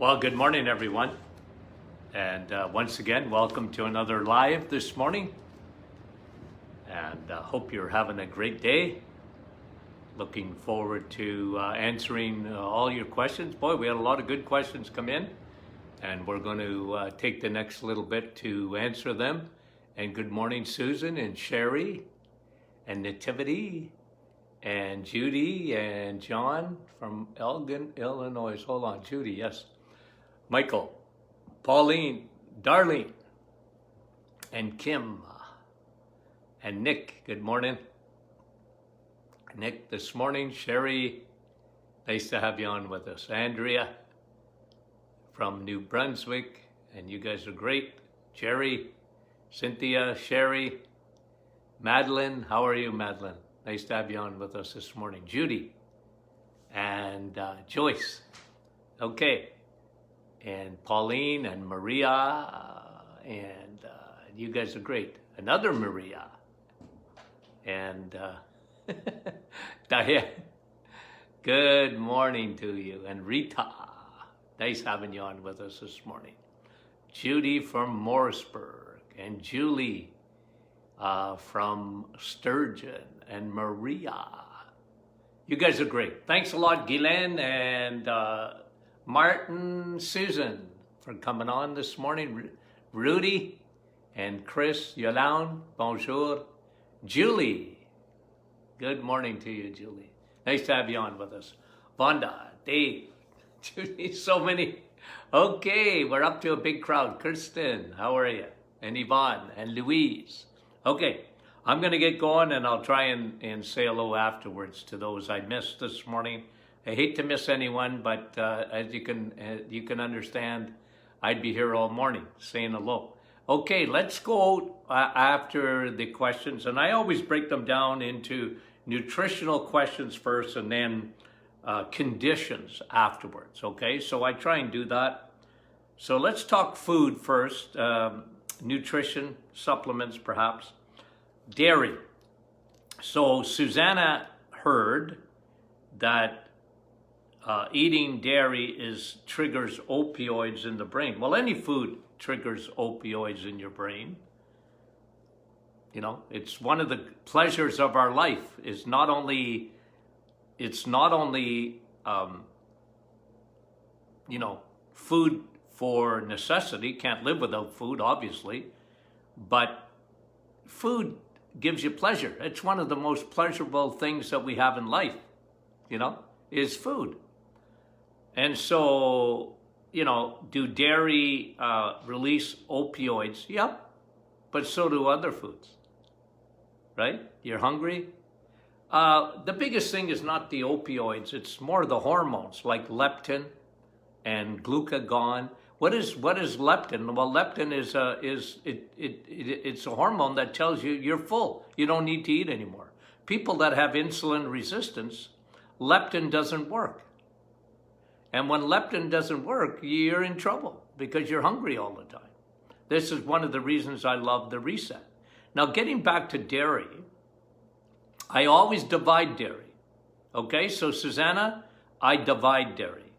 Well, good morning, everyone. And once again, welcome to another live this morning. And hope you're having a great day. Looking forward to answering all your questions. Boy, we had a lot of good questions come in. And we're going to take the next little bit to answer them. And good morning, Susan and Sherry and Nativity and Judy and John from Elgin, Illinois. Hold on, Judy, yes. Michael, Pauline, Darlene, and Kim, and Nick, good morning. Nick this morning, Sherry, nice to have you on with us. Andrea from New Brunswick, and you guys are great. Jerry, Cynthia, Sherry, Madeline, how are you, Madeline? Nice to have you on with us this morning. Judy, and Joyce, okay. And Pauline and Maria, and you guys are great. Another Maria, and Diane, good morning to you. And Rita, nice having you on with us this morning. Judy from Morrisburg, and Julie from Sturgeon, and Maria. You guys are great. Thanks a lot, Guylaine, and Martin, Susan, for coming on this morning. Rudy and Chris, Yolande, bonjour. Julie, good morning to you, Julie. Nice to have you on with us. Vonda, Dave, Judy, so many. Okay, we're up to a big crowd. Kirsten, how are you? And Yvonne and Louise. Okay, I'm going to get going, and I'll try and say hello afterwards to those I missed this morning. I hate to miss anyone, but as you can understand, I'd be here all morning saying hello. Okay, let's go after the questions, and I always break them down into nutritional questions first and then conditions afterwards, okay? So I try and do that. So let's talk food first, nutrition, supplements perhaps. Dairy. So Susanna heard that eating dairy triggers opioids in the brain. Well, any food triggers opioids in your brain. You know, it's one of the pleasures of our life. It's not only food for necessity. Can't live without food, obviously, but food gives you pleasure. It's one of the most pleasurable things that we have in life, is food. And so, do dairy release opioids? Yep, but so do other foods, right? You're hungry? The biggest thing is not the opioids, it's more the hormones like leptin and glucagon. What is leptin? Well, leptin it's a hormone that tells you you're full. You don't need to eat anymore. People that have insulin resistance, leptin doesn't work. And when leptin doesn't work, you're in trouble because you're hungry all the time. This is one of the reasons I love the reset. Now, getting back to dairy, I always divide dairy. Okay, so Susanna, I divide dairy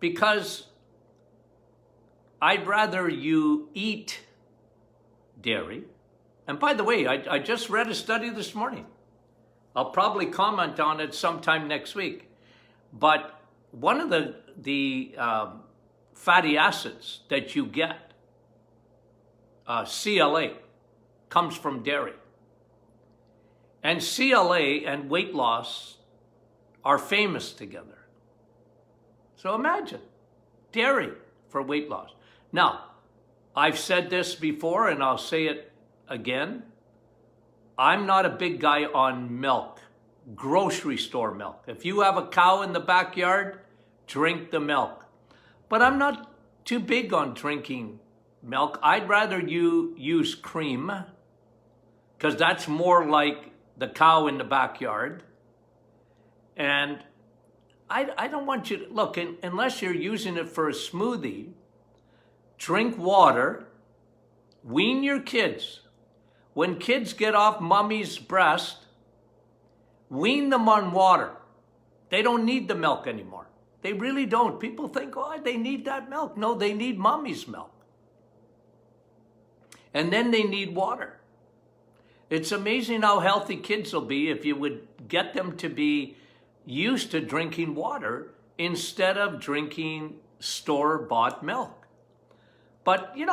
because I'd rather you eat dairy. And by the way, I just read a study this morning. I'll probably comment on it sometime next week. But one of the fatty acids that you get, CLA, comes from dairy. And CLA and weight loss are famous together. So imagine, dairy for weight loss. Now, I've said this before and I'll say it again. I'm not a big guy on milk, grocery store milk. If you have a cow in the backyard, drink the milk. But I'm not too big on drinking milk. I'd rather you use cream because that's more like the cow in the backyard. And I don't want you to, look, unless you're using it for a smoothie, drink water, wean your kids. When kids get off mommy's breast, wean them on water. They don't need the milk anymore. They really don't. People think, oh, they need that milk. No, they need mommy's milk. And then they need water. It's amazing how healthy kids will be if you would get them to be used to drinking water instead of drinking store-bought milk. But, you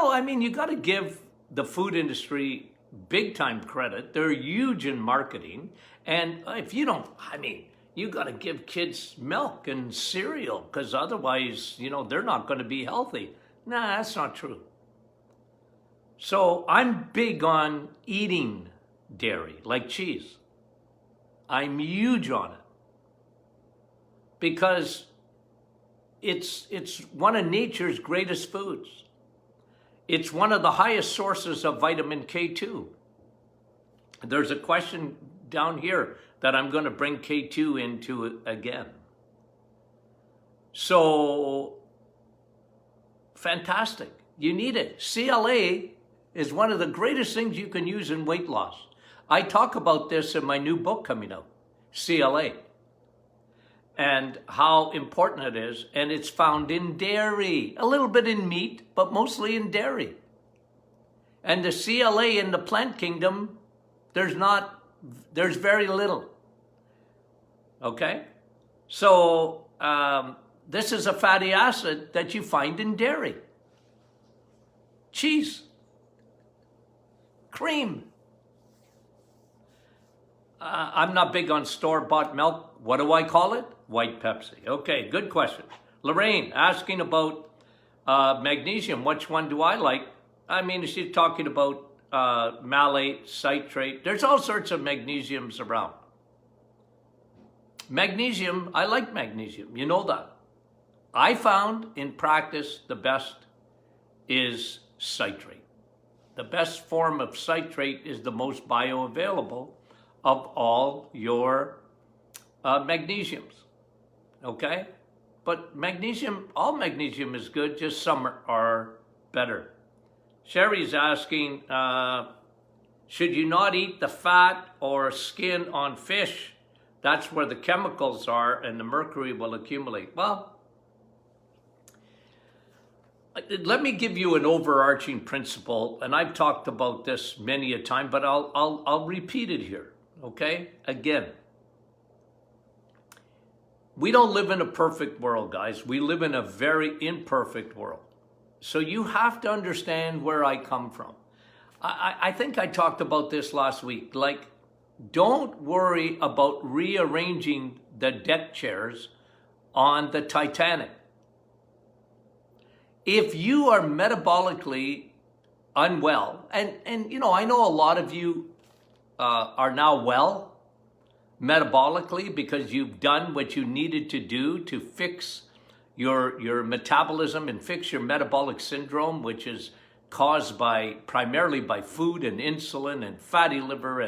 got to give the food industry big time credit. They're huge in marketing. And if you don't, you got to give kids milk and cereal because otherwise, they're not going to be healthy. Nah, that's not true. So I'm big on eating dairy, like cheese. I'm huge on it because it's one of nature's greatest foods. It's one of the highest sources of vitamin K2. There's a question down here that I'm going to bring K2 into again. So, fantastic. You need it. CLA is one of the greatest things you can use in weight loss. I talk about this in my new book coming out, CLA, and how important it is. And it's found in dairy, a little bit in meat, but mostly in dairy. And the CLA in the plant kingdom, there's very little. Okay? So this is a fatty acid that you find in dairy. Cheese. Cream. I'm not big on store-bought milk. What do I call it? White Pepsi. Okay, good question. Lorraine asking about magnesium. Which one do I like? She's talking about malate, citrate. There's all sorts of magnesiums around. Magnesium, I like magnesium. You know that. I found in practice the best is citrate. The best form of citrate is the most bioavailable of all your magnesiums. Okay? But magnesium, all magnesium is good, just some are better. Sherry's asking, should you not eat the fat or skin on fish? That's where the chemicals are and the mercury will accumulate. Well, let me give you an overarching principle, and I've talked about this many a time, but I'll repeat it here, okay? Again, we don't live in a perfect world, guys. We live in a very imperfect world. So you have to understand where I come from. I think I talked about this last week. Like, don't worry about rearranging the deck chairs on the Titanic. If you are metabolically unwell, and I know a lot of you are now well metabolically because you've done what you needed to do to fix your metabolism and fix your metabolic syndrome, which is caused primarily by food and insulin and fatty liver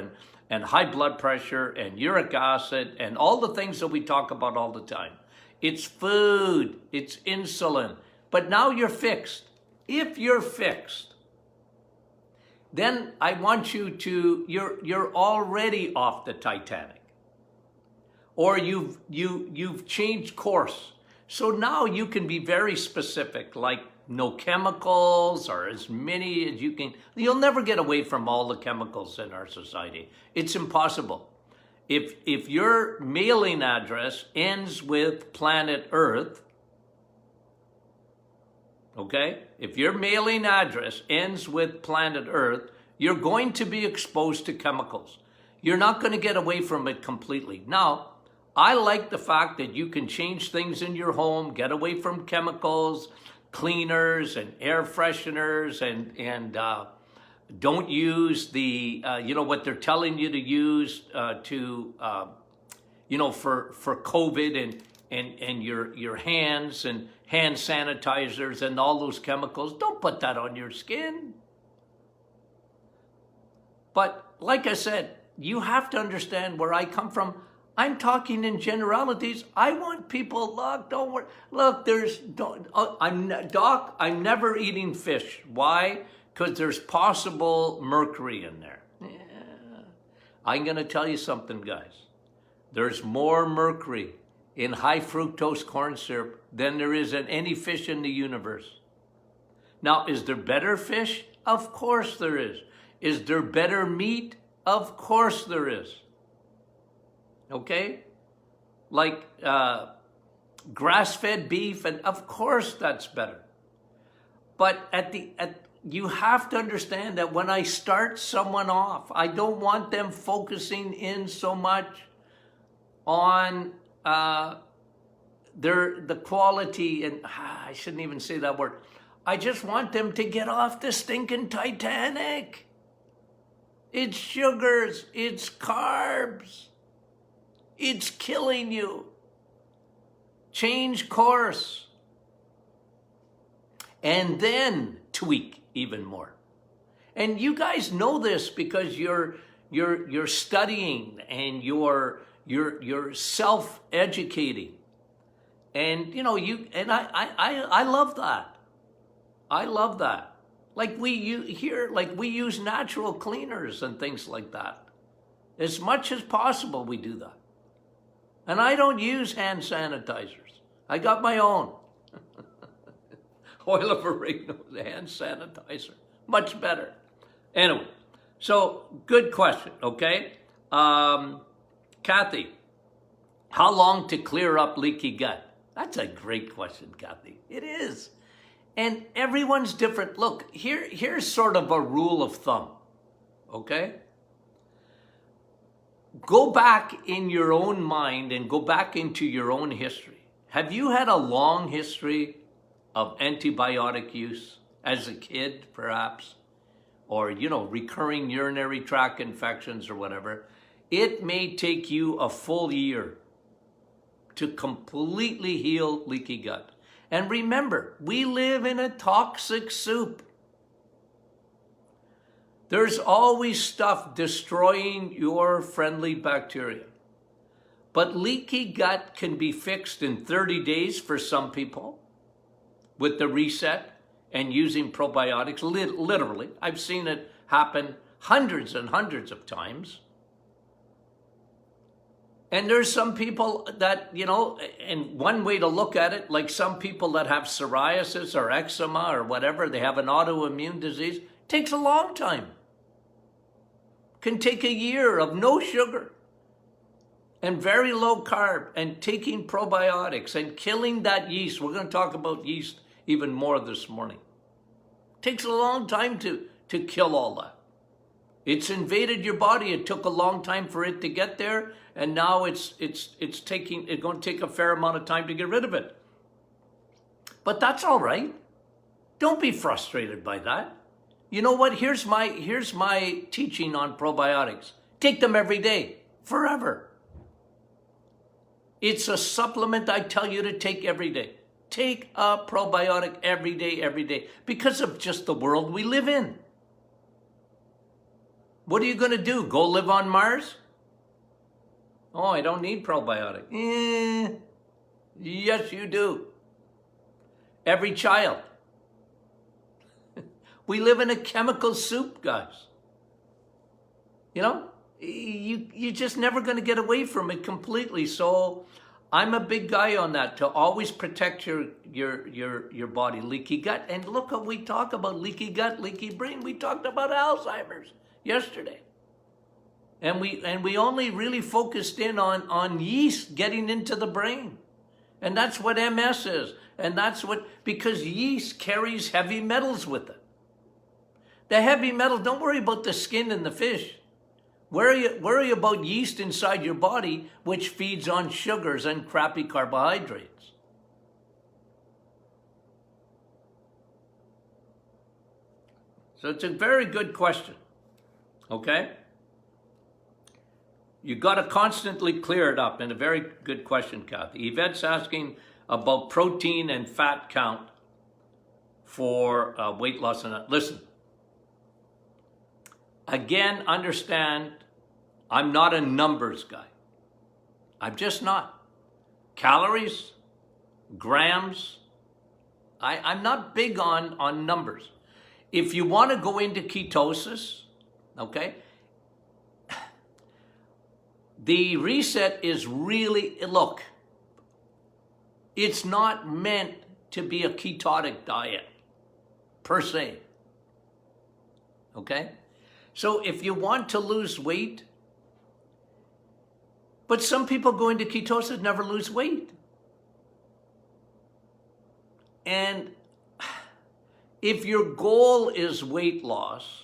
and high blood pressure and uric acid and all the things that we talk about all the time. It's food, it's insulin. But now you're fixed. If you're fixed, then I want you to, you're already off the Titanic. Or you've changed course. So now you can be very specific, like no chemicals or as many as you can. You'll never get away from all the chemicals in our society. It's impossible. If your mailing address ends with planet Earth, okay? If your mailing address ends with planet Earth, you're going to be exposed to chemicals. You're not going to get away from it completely. Now, I like the fact that you can change things in your home, get away from chemicals, cleaners and air fresheners, and don't use the, what they're telling you to use for COVID and your hands and hand sanitizers and all those chemicals. Don't put that on your skin. But like I said, you have to understand where I come from. I'm talking in generalities. I want people, look, don't worry. Look, I'm never eating fish. Why? Because there's possible mercury in there. Yeah. I'm going to tell you something, guys. There's more mercury in high fructose corn syrup than there is in any fish in the universe. Now, is there better fish? Of course there is. Is there better meat? Of course there is. Okay? Like grass-fed beef, and of course that's better. But you have to understand that when I start someone off, I don't want them focusing in so much on the quality, and I shouldn't even say that word. I just want them to get off the stinking Titanic. It's sugars, it's carbs. It's killing you. Change course. And then tweak even more. And you guys know this because you're studying and you're self-educating. And I love that. I love that. Like we use natural cleaners and things like that. As much as possible we do that. And I don't use hand sanitizers. I got my own. Oil of oregano, the hand sanitizer. Much better. Anyway, so good question, okay? Kathy, how long to clear up leaky gut? That's a great question, Kathy. It is. And everyone's different. Look, here's sort of a rule of thumb, okay? Go back in your own mind and go back into your own history. Have you had a long history of antibiotic use as a kid, perhaps? Or, recurring urinary tract infections or whatever? It may take you a full year to completely heal leaky gut. And remember, we live in a toxic soup. There's always stuff destroying your friendly bacteria. But leaky gut can be fixed in 30 days for some people with the reset and using probiotics, literally. I've seen it happen hundreds and hundreds of times. And there's some people that, and one way to look at it, like some people that have psoriasis or eczema or whatever, they have an autoimmune disease, takes a long time. Can take a year of no sugar and very low carb and taking probiotics and killing that yeast. We're going to talk about yeast even more this morning. Takes a long time to kill all that. It's invaded your body. It took a long time for it to get there, and now it's going to take a fair amount of time to get rid of it. But that's all right. Don't be frustrated by that. You know what? Here's my teaching on probiotics. Take them every day, forever. It's a supplement I tell you to take every day. Take a probiotic every day, because of just the world we live in. What are you going to do? Go live on Mars? Oh, I don't need probiotic. Yes, you do. Every child. We live in a chemical soup, guys. You're just never going to get away from it completely. So I'm a big guy on that, to always protect your body. Leaky gut. And look what we talk about: leaky gut, leaky brain. We talked about Alzheimer's yesterday. And we only really focused in on yeast getting into the brain. And that's what MS is. And because yeast carries heavy metals with it. The heavy metal, don't worry about the skin and the fish. Worry about yeast inside your body, which feeds on sugars and crappy carbohydrates. So it's a very good question. Okay? You got to constantly clear it up. And a very good question, Kathy. Yvette's asking about protein and fat count for weight loss. Listen, again, understand, I'm not a numbers guy. I'm just not. Calories, grams, I'm not big on numbers. If you want to go into ketosis, okay, the reset is really, look, It's not meant to be a ketogenic diet, per se. Okay? So if you want to lose weight, but some people go into ketosis never lose weight. And if your goal is weight loss,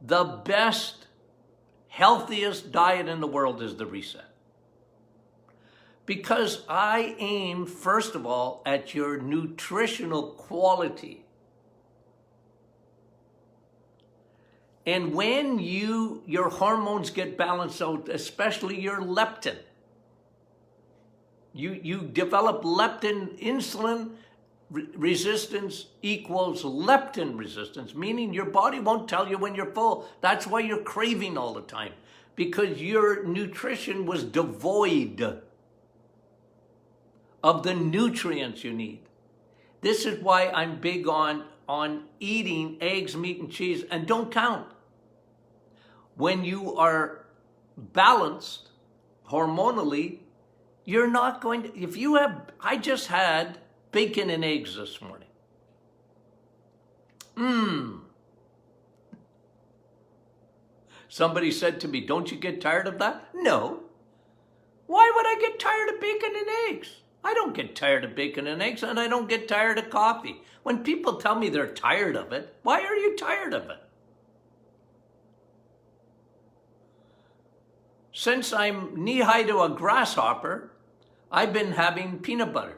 the best, healthiest diet in the world is the reset. Because I aim, first of all, at your nutritional quality. And when your hormones get balanced out, especially your leptin, you develop leptin, insulin resistance equals leptin resistance, meaning your body won't tell you when you're full. That's why you're craving all the time, because your nutrition was devoid of the nutrients you need. This is why I'm big on eating eggs, meat, and cheese, and don't count. When you are balanced hormonally, you're not going to, if you have, I just had bacon and eggs this morning. Somebody said to me, don't you get tired of that? No. Why would I get tired of bacon and eggs? I don't get tired of bacon and eggs, and I don't get tired of coffee. When people tell me they're tired of it, why are you tired of it? Since I'm knee-high to a grasshopper, I've been having peanut butter.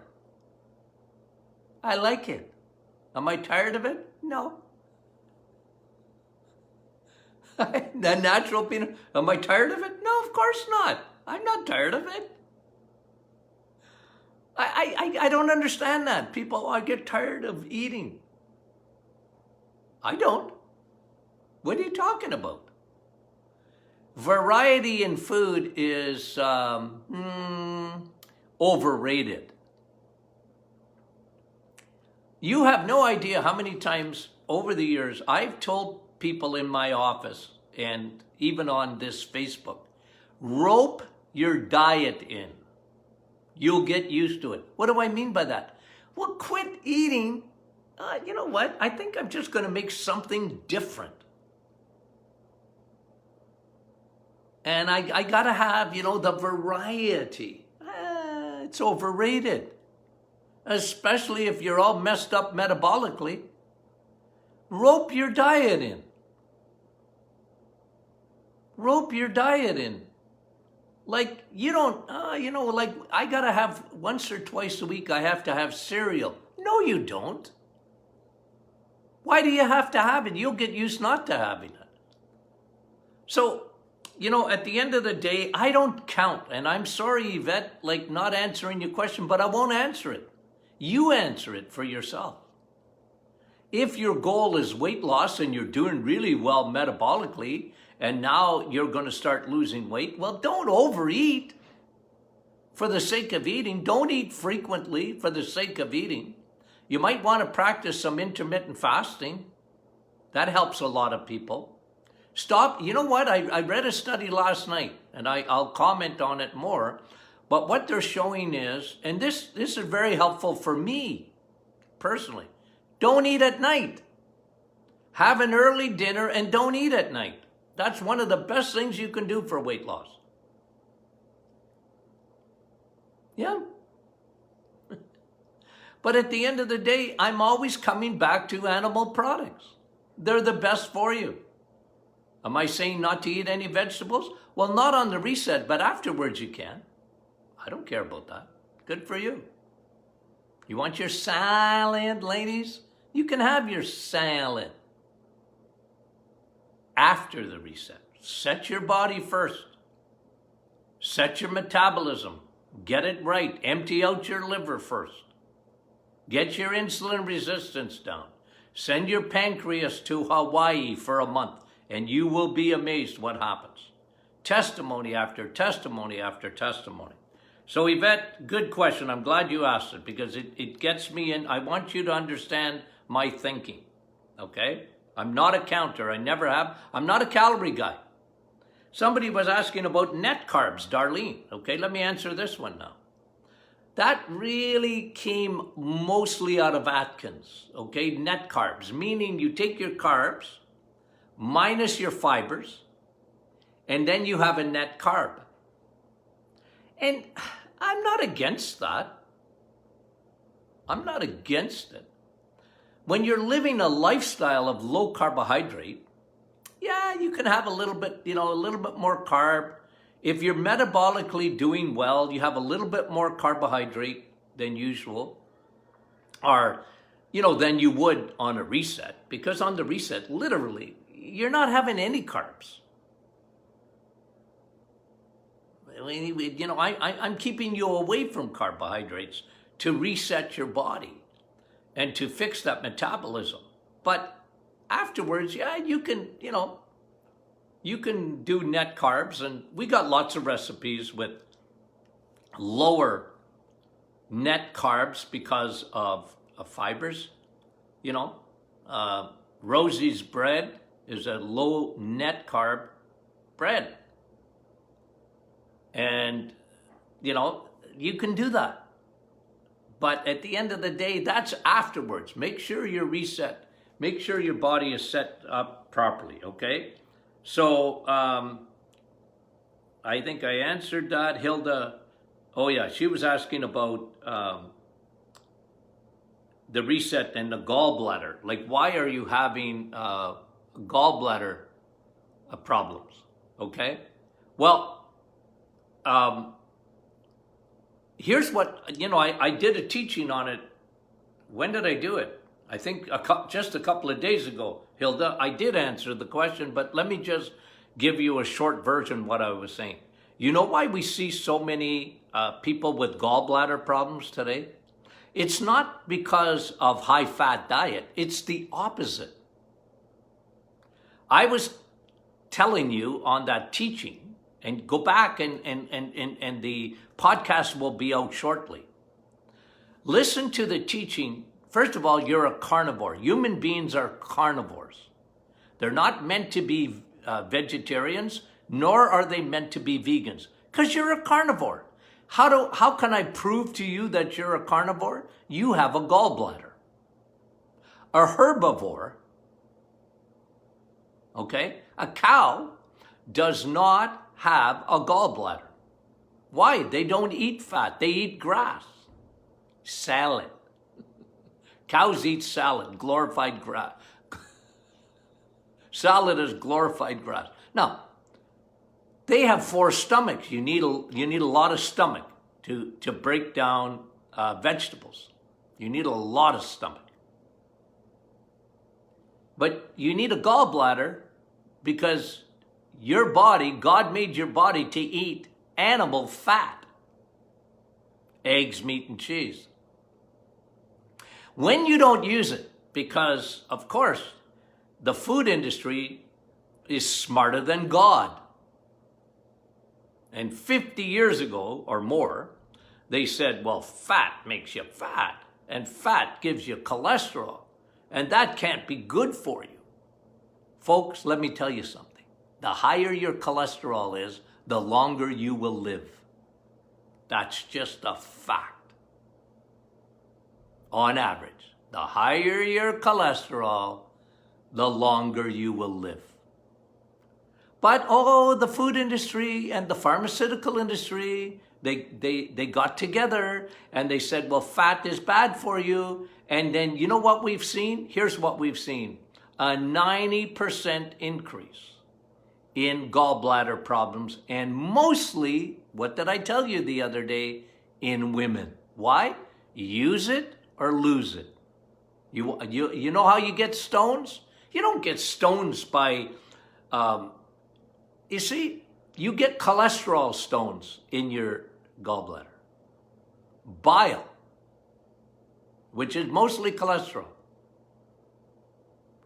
I like it. Am I tired of it? No. The natural peanut, am I tired of it? No, of course not. I'm not tired of it. I don't understand that. People, I get tired of eating. I don't. What are you talking about? Variety in food is overrated. You have no idea how many times over the years I've told people in my office and even on this Facebook, rope your diet in. You'll get used to it. What do I mean by that? Well, quit eating. You know what? I think I'm just going to make something different. And I got to have, the variety. It's overrated. Especially if you're all messed up metabolically. Rope your diet in. Rope your diet in. Like, you don't, like, I got to have once or twice a week, I have to have cereal. No, you don't. Why do you have to have it? You'll get used not to having it. So, at the end of the day, I don't count. And I'm sorry, Yvette, like not answering your question, but I won't answer it. You answer it for yourself. If your goal is weight loss and you're doing really well metabolically, and now you're going to start losing weight, well, don't overeat for the sake of eating. Don't eat frequently for the sake of eating. You might want to practice some intermittent fasting. That helps a lot of people. Stop. You know what? I read a study last night, and I'll comment on it more. But what they're showing is, and this is very helpful for me personally, don't eat at night. Have an early dinner and don't eat at night. That's one of the best things you can do for weight loss. Yeah. But at the end of the day, I'm always coming back to animal products. They're the best for you. Am I saying not to eat any vegetables? Well, not on the reset, but afterwards you can. I don't care about that. Good for you. You want your salad, ladies? You can have your salad after the reset. Set your body first. Set your metabolism. Get it right. Empty out your liver first. Get your insulin resistance down. Send your pancreas to Hawaii for a month, and you will be amazed what happens. Testimony after testimony after testimony. So Yvette, good question. I'm glad you asked it because it gets me in. I want you to understand my thinking, okay? I'm not a counter. I never have. I'm not a calorie guy. Somebody was asking about net carbs, Darlene. Okay, let me answer this one now. that really came mostly out of Atkins, okay? Net carbs, meaning you take your carbs minus your fibers, and then you have a net carb. And I'm not against that. I'm not against it. When you're living a lifestyle of low carbohydrate, yeah, you can have a little bit, a little bit more carb. If you're metabolically doing well, you have a little bit more carbohydrate than usual, or, than you would on a reset, because on the reset, literally, you're not having any carbs. I'm keeping you away from carbohydrates to reset your body and to fix that metabolism. But afterwards, yeah, you can do net carbs, and we got lots of recipes with lower net carbs because of fibers. Rosie's bread is a low net carb bread. And, you can do that. But at the end of the day, that's afterwards. Make sure you're reset. Make sure your body is set up properly, okay? So, I think I answered that. Hilda, oh yeah, she was asking about the reset and the gallbladder. Like, why are you having gallbladder problems, okay? Well, here's what, I did a teaching on it. When did I do it? I think just a couple of days ago, Hilda. I did answer the question, but let me just give you a short version of what I was saying. You know why we see so many people with gallbladder problems today? It's not because of high-fat diet. It's the opposite. I was telling you on that teaching, and go back and the podcast will be out shortly. Listen to the teaching. First of all, you're a carnivore. Human beings are carnivores. They're not meant to be vegetarians, nor are they meant to be vegans, because you're a carnivore. How can I prove to you that you're a carnivore? You have a gallbladder. A herbivore, okay, a cow does not have a gallbladder. Why? They don't eat fat. They eat grass. Salad. Cows eat salad, glorified grass. Salad is glorified grass. Now, they have 4 stomachs. You need a lot of stomach to break down vegetables. You need a lot of stomach. But you need a gallbladder because your body, God made your body to eat animal fat. Eggs, meat, and cheese. When you don't use it, because, of course, the food industry is smarter than God. And 50 years ago or more, they said, well, fat makes you fat, and fat gives you cholesterol, and that can't be good for you. Folks, let me tell you something. The higher your cholesterol is, the longer you will live. That's just a fact. On average, the higher your cholesterol, the longer you will live. But, the food industry and the pharmaceutical industry, they got together and they said, well, fat is bad for you. And then, you know what we've seen? Here's what we've seen. A 90% increase in gallbladder problems, and mostly, what did I tell you the other day, in women. Why? Use it or lose it. You know how you get stones? You don't get stones by, you see, you get cholesterol stones in your gallbladder. Bile, which is mostly cholesterol.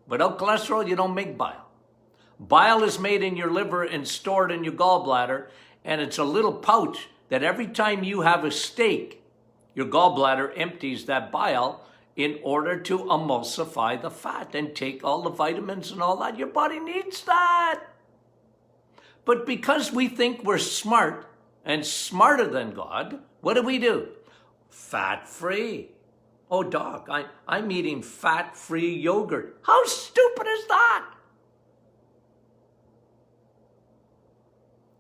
Without cholesterol, you don't make bile. Bile is made in your liver and stored in your gallbladder, and it's a little pouch that every time you have a steak, your gallbladder empties that bile in order to emulsify the fat and take all the vitamins and all that. Your body needs that. But because we think we're smart and smarter than God, what do? Fat-free. Oh, doc, I'm eating fat-free yogurt. How stupid is that?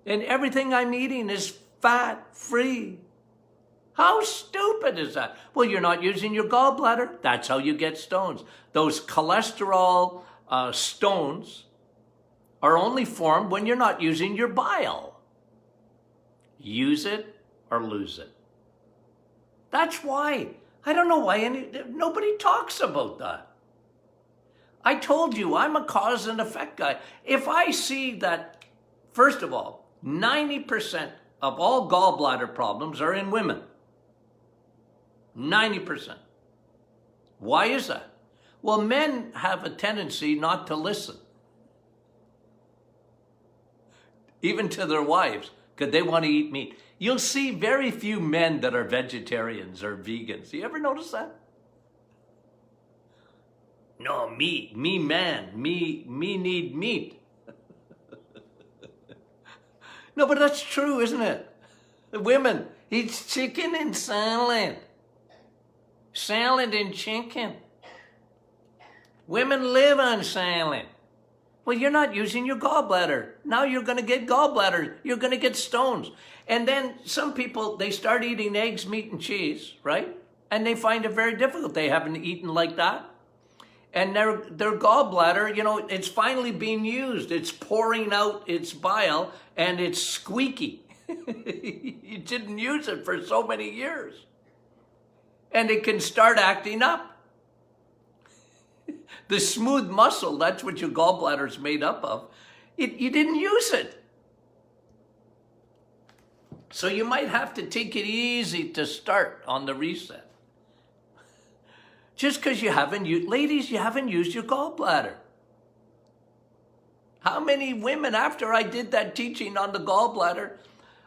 And everything I'm eating is fat-free. How stupid is that? Well, you're not using your gallbladder. That's how you get stones. Those cholesterol stones are only formed when you're not using your bile. Use it or lose it. That's why. I don't know why nobody talks about that. I told you, I'm a cause and effect guy. If I see that, first of all, 90% of all gallbladder problems are in women. 90%. Why is that? Well, men have a tendency not to listen. Even to their wives, because they want to eat meat. You'll see very few men that are vegetarians or vegans. You ever notice that? No, me man, me need meat. No, but that's true, isn't it? The women eat chicken and salad. Salad and chicken. Women live on salad. Well, you're not using your gallbladder. Now you're going to get gallbladder. You're going to get stones. And then some people, they start eating eggs, meat, and cheese, right? And they find it very difficult. They haven't eaten like that. And their gallbladder, you know, it's finally being used. It's pouring out its bile, and it's squeaky. You didn't use it for so many years. And it can start acting up. The smooth muscle, that's what your gallbladder is made up of. You didn't use it. So you might have to take it easy to start on the reset. Just because you haven't used, ladies, you haven't used your gallbladder. How many women, after I did that teaching on the gallbladder,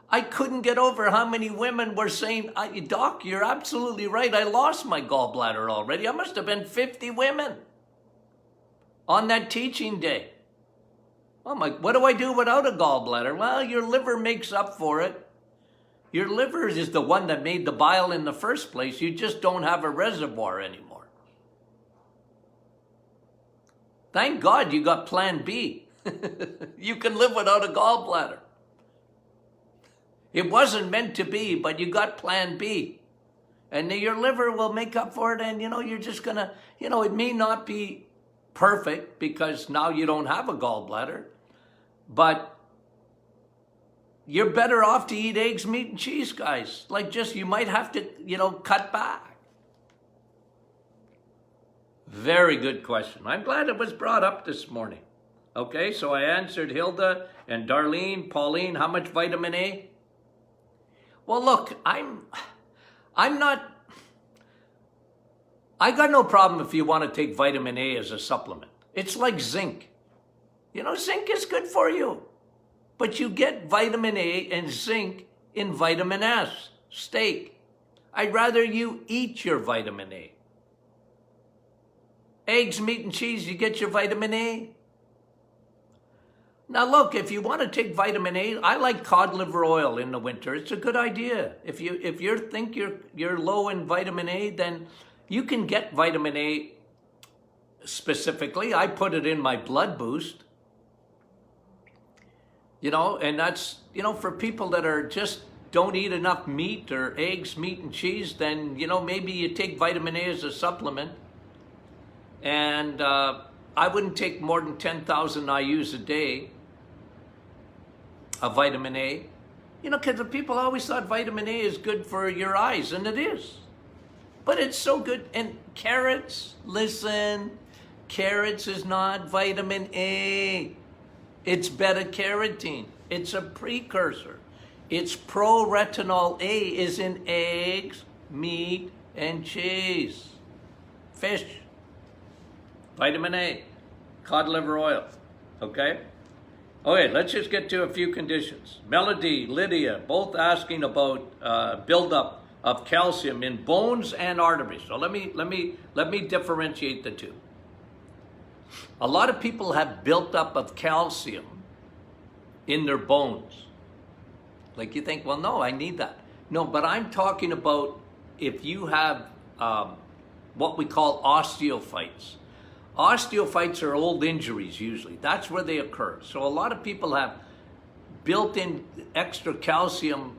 I couldn't get over how many women were saying, Doc, you're absolutely right. I lost my gallbladder already. I must have been 50 women on that teaching day. I'm like, what do I do without a gallbladder? Well, your liver makes up for it. Your liver is the one that made the bile in the first place. You just don't have a reservoir anymore. Thank God you got plan B. You can live without a gallbladder. It wasn't meant to be, but you got plan B. And your liver will make up for it, and, you know, you're just going to, you know, it may not be perfect because now you don't have a gallbladder, but you're better off to eat eggs, meat, and cheese, guys. Like, just, you might have to, you know, cut back. Very good question. I'm glad it was brought up this morning. Okay, so I answered Hilda and Darlene, Pauline, how much vitamin A? Well, look, I got no problem if you want to take vitamin A as a supplement. It's like zinc. You know, zinc is good for you. But you get vitamin A and zinc in vitamin S, steak. I'd rather you eat your vitamin A. Eggs, meat, and cheese, you get your vitamin A. Now look, if you want to take vitamin A, I like cod liver oil in the winter. It's a good idea. If you think you're low in vitamin A, then you can get vitamin A specifically. I put it in my blood boost. You know, and that's, you know, for people that are just don't eat enough meat or eggs, meat, and cheese, then, you know, maybe you take vitamin A as a supplement. And I wouldn't take more than 10,000 IUs a day of vitamin A. You know, because the people always thought vitamin A is good for your eyes, and it is. But it's so good. And carrots, listen, carrots is not vitamin A. It's beta-carotene. It's a precursor. It's pro-retinol A is in eggs, meat, and cheese. Fish. Vitamin A. Cod liver oil. Okay? Okay, let's just get to a few conditions. Melody, Lydia, both asking about buildup of calcium in bones and arteries. So let me differentiate the two. A lot of people have built up of calcium in their bones. Like you think, well, no, I need that. No, but I'm talking about if you have what we call osteophytes. Osteophytes are old injuries usually. That's where they occur. So a lot of people have built-in extra calcium.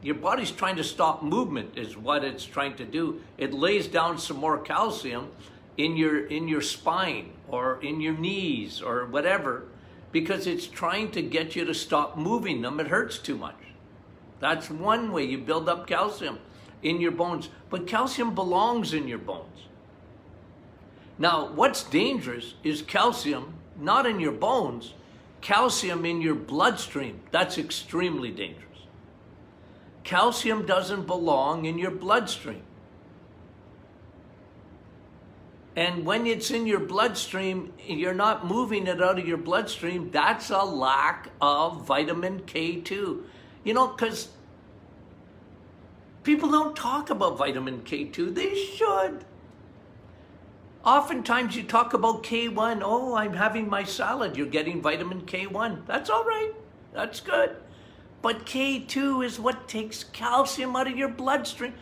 Your body's trying to stop movement is what it's trying to do. It lays down some more calcium in your spine or in your knees or whatever, because it's trying to get you to stop moving them. It hurts too much. That's one way you build up calcium in your bones. But calcium belongs in your bones. Now, what's dangerous is calcium, not in your bones, calcium in your bloodstream. That's extremely dangerous. Calcium doesn't belong in your bloodstream. And when it's in your bloodstream, you're not moving it out of your bloodstream. That's a lack of vitamin K2. You know, because people don't talk about vitamin K2. They should. Oftentimes you talk about K1. Oh, I'm having my salad. You're getting vitamin K1. That's all right. That's good. But K2 is what takes calcium out of your bloodstream.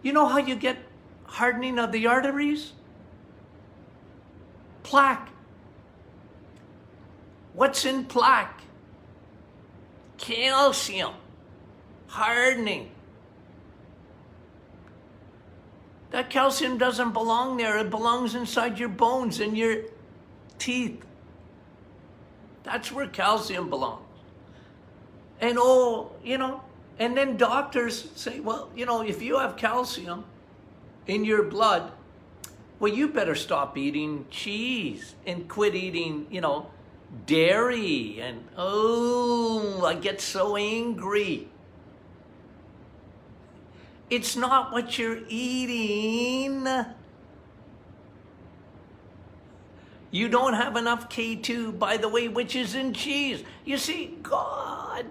You know how you get hardening of the arteries? Plaque. What's in plaque? Calcium. Hardening. That calcium doesn't belong there. It belongs inside your bones and your teeth. That's where calcium belongs. And and then doctors say, well, if you have calcium in your blood, well, you better stop eating cheese and quit eating, dairy. And, I get so angry. It's not what you're eating. You don't have enough K2, by the way, which is in cheese. You see, God,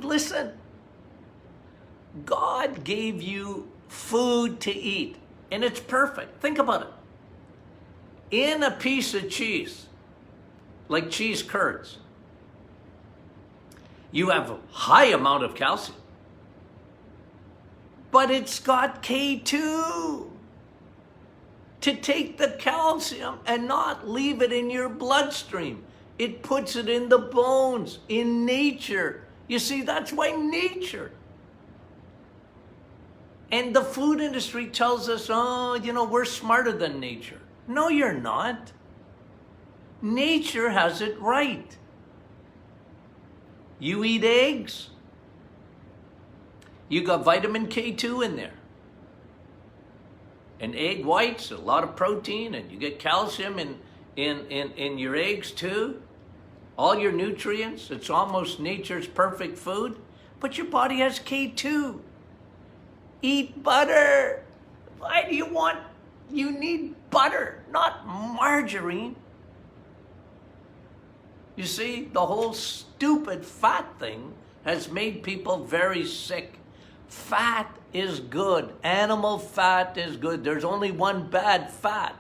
listen. God gave you food to eat, and it's perfect. Think about it. In a piece of cheese, like cheese curds, you have a high amount of calcium. But it's got K2 to take the calcium and not leave it in your bloodstream. It puts it in the bones, in nature. You see, that's why nature. And the food industry tells us, we're smarter than nature. No, you're not. Nature has it right. You eat eggs, you got vitamin K2 in there. And egg whites, a lot of protein, and you get calcium in your eggs too. All your nutrients, it's almost nature's perfect food. But your body has K2. Eat butter. Why do you need butter, not margarine? You see, the whole stupid fat thing has made people very sick. Fat is good. Animal fat is good. There's only one bad fat.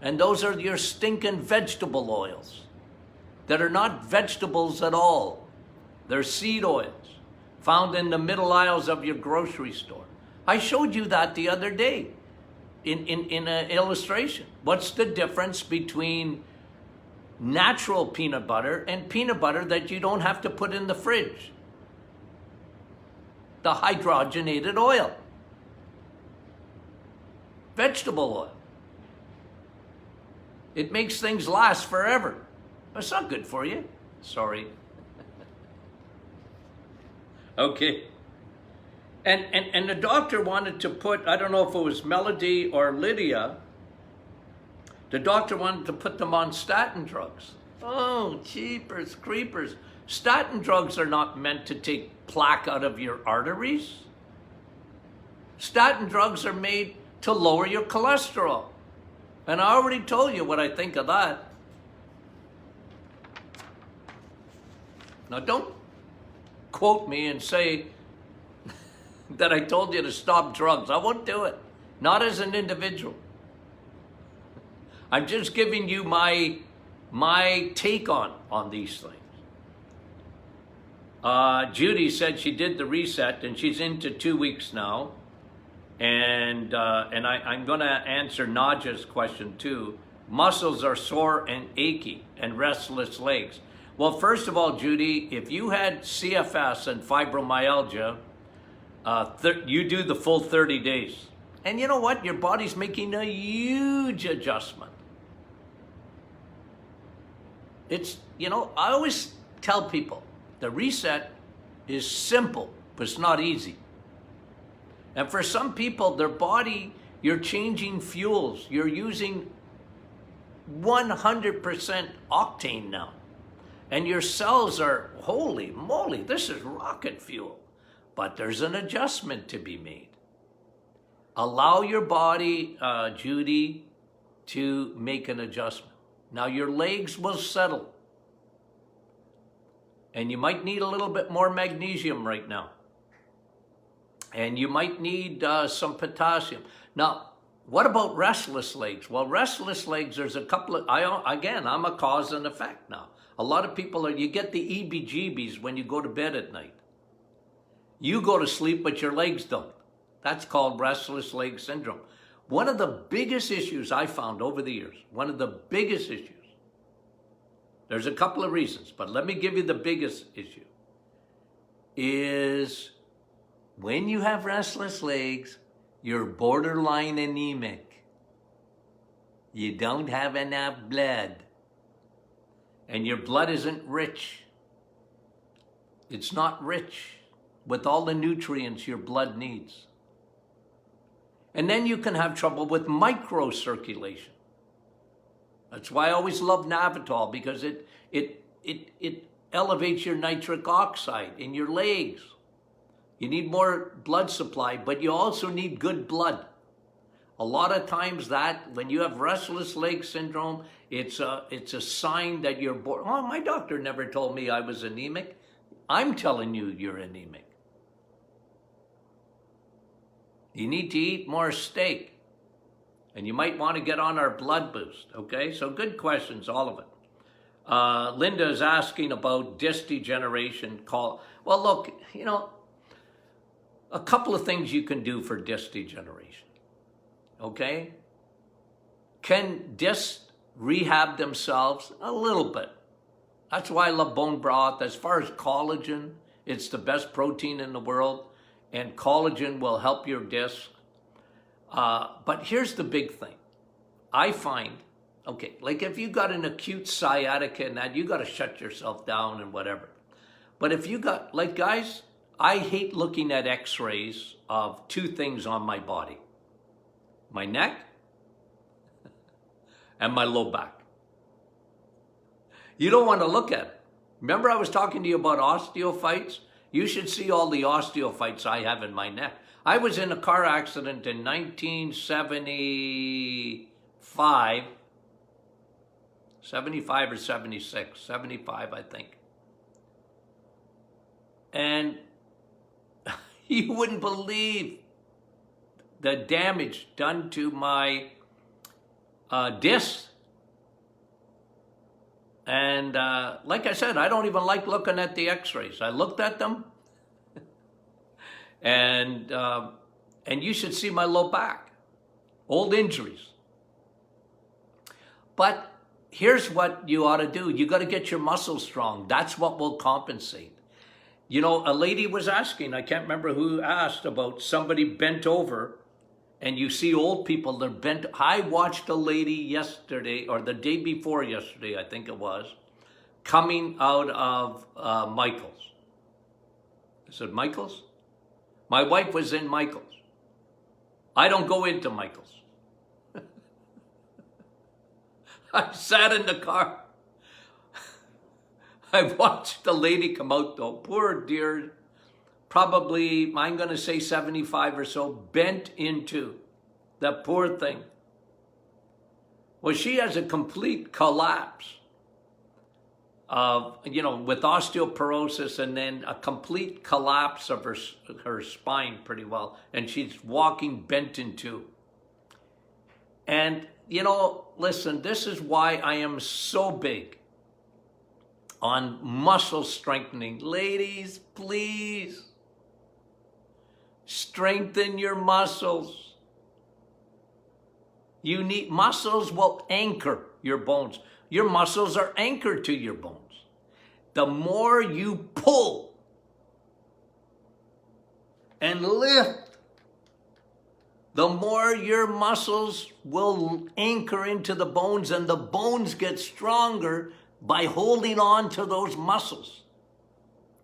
And those are your stinking vegetable oils that are not vegetables at all. They're seed oils found in the middle aisles of your grocery store. I showed you that the other day in an illustration. What's the difference between natural peanut butter and peanut butter that you don't have to put in the fridge? The hydrogenated oil. Vegetable oil. It makes things last forever. It's not good for you. Sorry. Okay. And the doctor wanted to put, I don't know if it was Melody or Lydia, the doctor wanted to put them on statin drugs. Oh, jeepers creepers. Statin drugs are not meant to take plaque out of your arteries. Statin drugs are made to lower your cholesterol. And I already told you what I think of that. Now don't quote me and say that I told you to stop drugs. I won't do it. Not as an individual. I'm just giving you my take on these things. Judy said she did the reset and she's into 2 weeks now. And I'm going to answer Naja's question too. Muscles are sore and achy and restless legs. Well, first of all, Judy, if you had CFS and fibromyalgia, you do the full 30 days. And you know what? Your body's making a huge adjustment. It's, I always tell people the reset is simple, but it's not easy. And for some people, their body, you're changing fuels. You're using 100% octane now. And your cells are, holy moly, this is rocket fuel. But there's an adjustment to be made. Allow your body, Judy, to make an adjustment. Now your legs will settle. And you might need a little bit more magnesium right now. And you might need some potassium. Now, what about restless legs? Well, restless legs, there's a couple of, I'm a cause and effect now. A lot of people you get the EBGBs when you go to bed at night. You go to sleep, but your legs don't. That's called restless leg syndrome. One of the biggest issues I found over the years, there's a couple of reasons, but let me give you the biggest issue, is when you have restless legs, you're borderline anemic. You don't have enough blood. And your blood isn't rich. It's not rich with all the nutrients your blood needs. And then you can have trouble with microcirculation. That's why I always love Navitol, because it elevates your nitric oxide in your legs. You need more blood supply, but you also need good blood. A lot of times when you have restless leg syndrome, it's a sign that you're born. Oh, my doctor never told me I was anemic. I'm telling you you're anemic. You need to eat more steak. And you might want to get on our blood boost, okay? So good questions, all of it. Linda is asking about disc degeneration. Well, look, a couple of things you can do for disc degeneration, okay? Can discs rehab themselves? A little bit. That's why I love bone broth. As far as collagen, it's the best protein in the world, and collagen will help your disc. But here's the big thing. I find, like if you got an acute sciatica and that, you got to shut yourself down and whatever. But if you got, guys, I hate looking at x-rays of two things on my body. My neck and my low back. You don't want to look at it. Remember I was talking to you about osteophytes? You should see all the osteophytes I have in my neck. I was in a car accident in 1975, 75 or 76, 75 I think. And you wouldn't believe the damage done to my discs. And like I said, I don't even like looking at the x-rays. I looked at them. And you should see my low back. Old injuries. But here's what you ought to do. You got to get your muscles strong. That's what will compensate. A lady was asking, I can't remember who asked, about somebody bent over, and you see old people, they're bent. I watched a lady yesterday, or the day before yesterday, I think it was, coming out of Michael's. I said, Michael's? My wife was in Michael's. I don't go into Michael's. I sat in the car. I watched the lady come out though. Poor dear, probably, I'm going to say 75 or so, bent into. That poor thing. Well, she has a complete collapse of, with osteoporosis, and then a complete collapse of her spine pretty well. And she's walking bent in two. And, listen, this is why I am so big on muscle strengthening. Ladies, please Strengthen your muscles. You need, muscles will anchor your bones. Your muscles are anchored to your bones. The more you pull and lift, the more your muscles will anchor into the bones, and the bones get stronger by holding on to those muscles.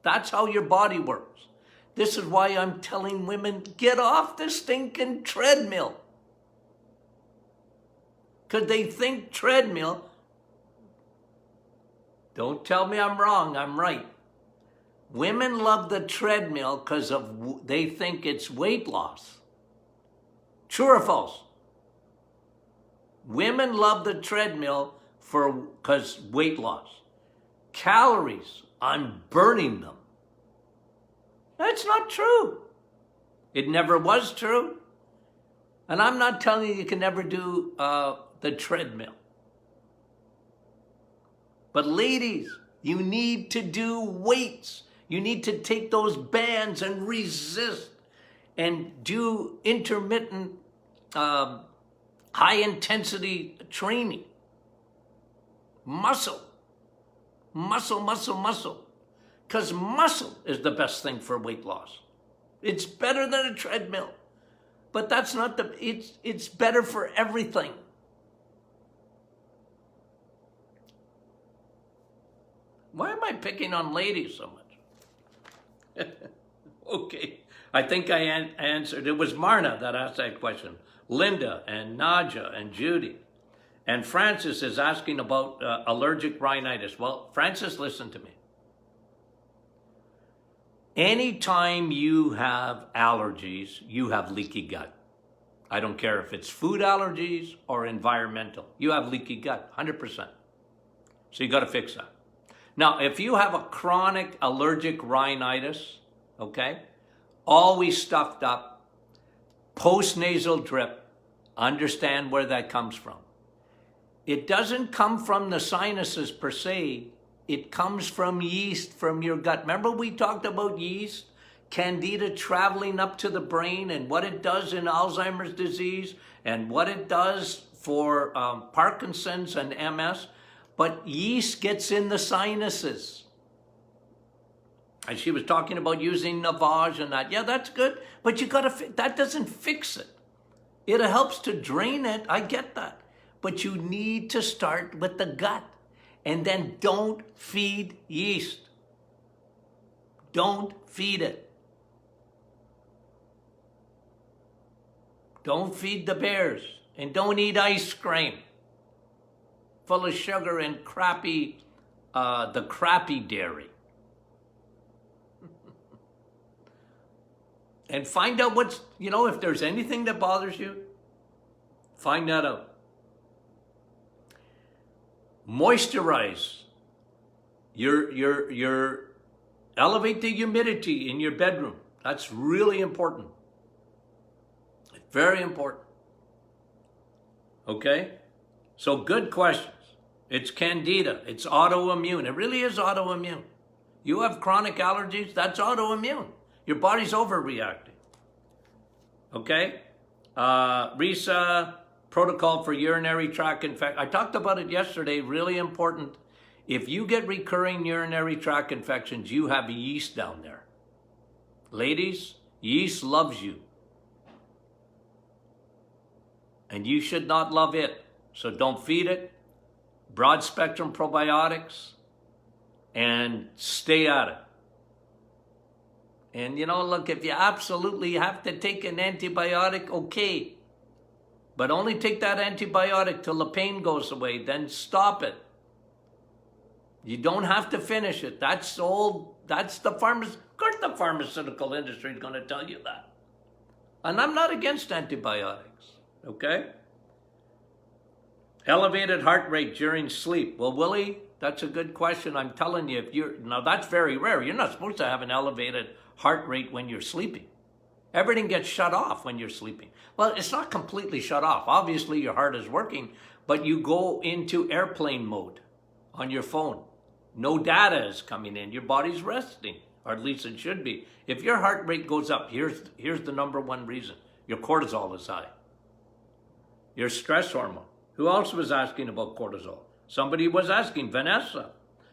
That's how your body works. This is why I'm telling women, get off the stinking treadmill. Because they think treadmill. Don't tell me I'm wrong, I'm right. Women love the treadmill because they think it's weight loss. True or false? Women love the treadmill because weight loss. Calories, I'm burning them. That's not true. It never was true. And I'm not telling you can never do the treadmill. But ladies, you need to do weights. You need to take those bands and resist and do intermittent high-intensity training. Muscle. Muscle, muscle, muscle. Because muscle is the best thing for weight loss. It's better than a treadmill. But that's not it's better for everything. Why am I picking on ladies so much? Okay, I think I answered. It was Marna that asked that question. Linda and Naja and Judy. And Francis is asking about allergic rhinitis. Well, Francis, listen to me. Anytime you have allergies, you have leaky gut. I don't care if it's food allergies or environmental. You have leaky gut, 100%. So you got to fix that. Now, if you have a chronic allergic rhinitis, okay, always stuffed up, post-nasal drip, understand where that comes from. It doesn't come from the sinuses per se. It comes from yeast from your gut. Remember we talked about yeast, candida traveling up to the brain and what it does in Alzheimer's disease and what it does for Parkinson's and MS. But yeast gets in the sinuses. And she was talking about using Navage and that. Yeah, that's good, but you gotta, that doesn't fix it. It helps to drain it, I get that. But you need to start with the gut. And then don't feed yeast. Don't feed it. Don't feed the bears. And don't eat ice cream full of sugar and crappy, the crappy dairy. And find out what's, if there's anything that bothers you, find that out. Moisturize your elevate the humidity in your bedroom. That's really important. Very important. Okay? So good questions. It's candida. It's autoimmune. It really is autoimmune. You have chronic allergies, that's autoimmune. Your body's overreacting. Okay? Risa, protocol for urinary tract infection. I talked about it yesterday, really important. If you get recurring urinary tract infections, you have yeast down there. Ladies, yeast loves you. And you should not love it. So don't feed it. Broad spectrum probiotics. And stay at it. And look, if you absolutely have to take an antibiotic, okay. But only take that antibiotic till the pain goes away, then stop it. You don't have to finish it. That's old, of course the pharmaceutical industry is going to tell you that. And I'm not against antibiotics, okay? Elevated heart rate during sleep. Well, Willie, that's a good question. I'm telling you, now that's very rare. You're not supposed to have an elevated heart rate when you're sleeping. Everything gets shut off when you're sleeping. Well, it's not completely shut off. Obviously, your heart is working, but you go into airplane mode on your phone. No data is coming in. Your body's resting. or at least it should be. If your heart rate goes up, here's the number one reason. Your cortisol is high. Your stress hormone. Who else was asking about cortisol? Somebody was asking, Vanessa.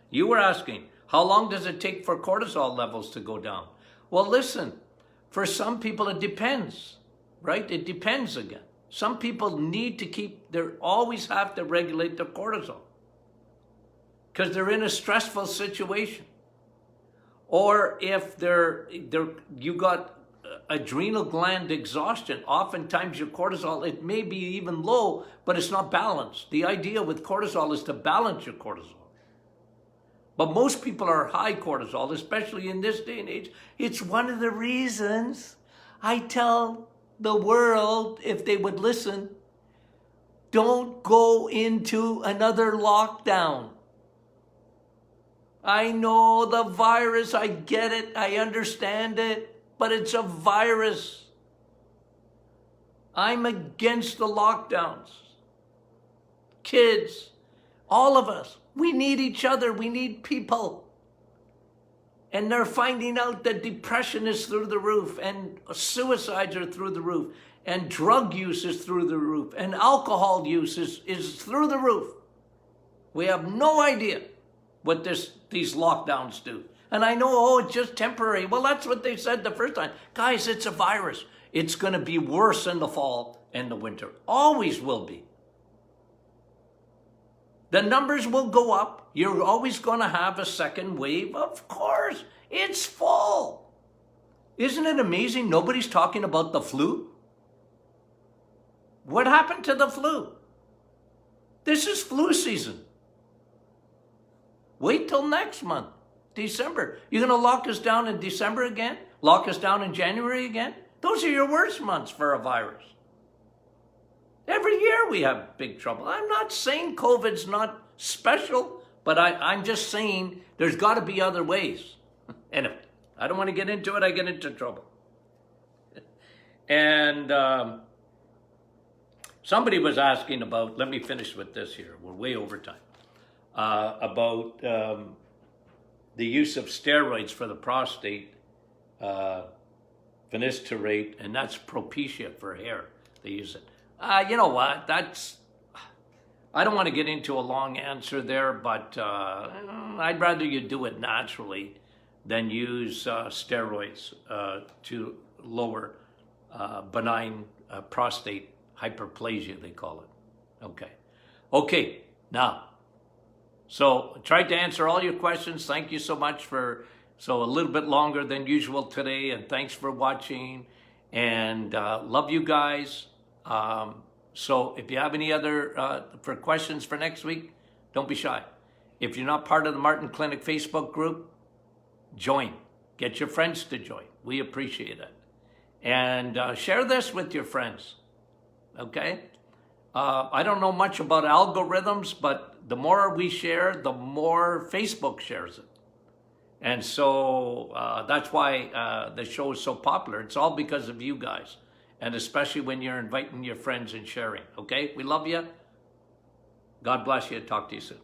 You were asking, how long does it take for cortisol levels to go down? Well, listen, for some people it depends, right? It depends again. Some people need to always have to regulate their cortisol because they're in a stressful situation. Or if you got adrenal gland exhaustion, oftentimes your cortisol, it may be even low, but it's not balanced. The idea with cortisol is to balance your cortisol. But most people are high cortisol, especially in this day and age. It's one of the reasons I tell the world, if they would listen, don't go into another lockdown. I know the virus, I get it, I understand it, but it's a virus. I'm against the lockdowns. Kids, all of us, we need each other, we need people. And they're finding out that depression is through the roof, and suicides are through the roof, and drug use is through the roof, and alcohol use is through the roof. We have no idea what these lockdowns do. And I know, it's just temporary. Well, that's what they said the first time. Guys, it's a virus. It's going to be worse in the fall and the winter. Always will be. The numbers will go up. You're always going to have a second wave. Of course, it's fall. Isn't it amazing nobody's talking about the flu? What happened to the flu? This is flu season. Wait till next month, December. You're going to lock us down in December again? Lock us down in January again? Those are your worst months for a virus. Every year we have big trouble. I'm not saying COVID's not special, but I'm just saying there's got to be other ways. And if I don't want to get into it, I get into trouble. And somebody was asking about, let me finish with this here. We're way over time. About the use of steroids for the prostate, finasteride, and that's Propecia for hair. They use it. You know what? I don't want to get into a long answer there, but I'd rather you do it naturally than use steroids to lower benign prostate hyperplasia, they call it. Okay, now. So I tried to answer all your questions. Thank you so much a little bit longer than usual today, and thanks for watching, and love you guys. So if you have any other for questions for next week, don't be shy. If you're not part of the Martin Clinic Facebook group, join. Get your friends to join. We appreciate it. And share this with your friends, okay? I don't know much about algorithms, but the more we share, the more Facebook shares it. And so that's why the show is so popular. It's all because of you guys. And especially when you're inviting your friends and sharing. Okay? We love you. God bless you. Talk to you soon.